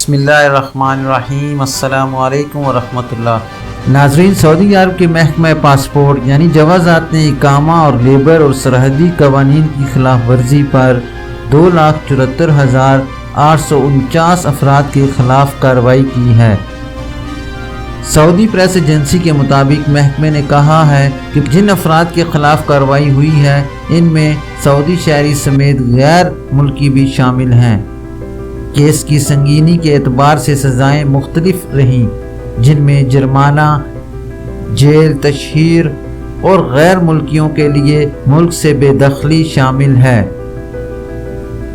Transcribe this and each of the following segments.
بسم اللہ الرحمن الرحیم۔ السلام علیکم ورحمۃ اللہ۔ ناظرین، سعودی عرب کے محکمہ پاسپورٹ یعنی جوازات نے اقامہ اور لیبر اور سرحدی قوانین کی خلاف ورزی پر 2,74,849 افراد کے خلاف کارروائی کی ہے۔ سعودی پریس ایجنسی کے مطابق محکمے نے کہا ہے کہ جن افراد کے خلاف کارروائی ہوئی ہے ان میں سعودی شہری سمیت غیر ملکی بھی شامل ہیں۔ کیس کی سنگینی کے اعتبار سے سزائیں مختلف رہیں، جن میں جرمانہ، جیل، تشہیر اور غیر ملکیوں کے لیے ملک سے بے دخلی شامل ہے۔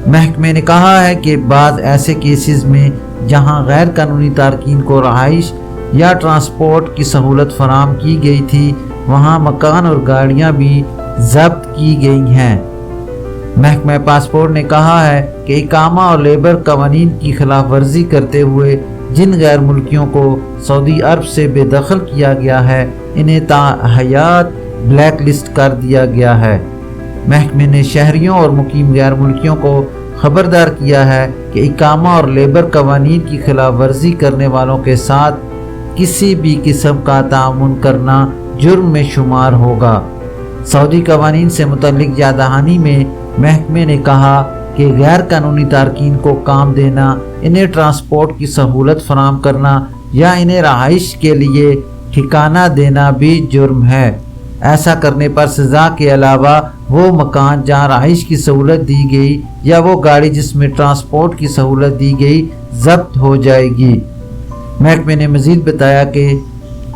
محکمے نے کہا ہے کہ بعض ایسے کیسز میں جہاں غیر قانونی تارکین کو رہائش یا ٹرانسپورٹ کی سہولت فراہم کی گئی تھی، وہاں مکان اور گاڑیاں بھی ضبط کی گئی ہیں۔ محکمہ پاسپورٹ نے کہا ہے کہ اقامہ اور لیبر قوانین کی خلاف ورزی کرتے ہوئے جن غیر ملکیوں کو سعودی عرب سے بے دخل کیا گیا ہے انہیں تاحیات بلیک لسٹ کر دیا گیا ہے۔ محکمے نے شہریوں اور مقیم غیر ملکیوں کو خبردار کیا ہے کہ اقامہ اور لیبر قوانین کی خلاف ورزی کرنے والوں کے ساتھ کسی بھی قسم کا تعاون کرنا جرم میں شمار ہوگا۔ سعودی قوانین سے متعلق یاد دہانی میں محکمے نے کہا کہ غیر قانونی تارکین کو کام دینا، انہیں ٹرانسپورٹ کی سہولت فراہم کرنا یا انہیں رہائش کے لیے ٹھکانہ دینا بھی جرم ہے۔ ایسا کرنے پر سزا کے علاوہ وہ مکان جہاں رہائش کی سہولت دی گئی یا وہ گاڑی جس میں ٹرانسپورٹ کی سہولت دی گئی ضبط ہو جائے گی۔ محکمے نے مزید بتایا کہ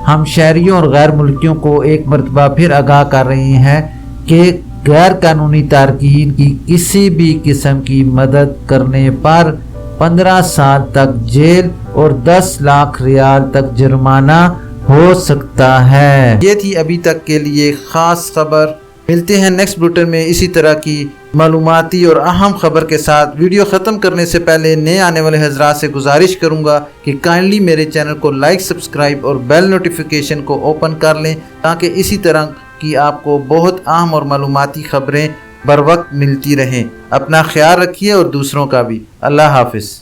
ہم شہریوں اور غیر ملکیوں کو ایک مرتبہ پھر آگاہ کر رہے ہیں کہ غیر قانونی تارکین کی کسی بھی قسم کی مدد کرنے پر 15 سال تک جیل اور 10 لاکھ ریال تک جرمانہ ہو سکتا ہے۔ یہ تھی ابھی تک کے لیے خاص خبر۔ ملتے ہیں نیکسٹ بلیٹن میں اسی طرح کی معلوماتی اور اہم خبر کے ساتھ۔ ویڈیو ختم کرنے سے پہلے نئے آنے والے حضرات سے گزارش کروں گا کہ کائنڈلی میرے چینل کو لائک، سبسکرائب اور بیل نوٹیفیکیشن کو اوپن کر لیں تاکہ اسی طرح کی آپ کو بہت اہم اور معلوماتی خبریں بر وقت ملتی رہیں۔ اپنا خیال رکھیے اور دوسروں کا بھی۔ اللہ حافظ۔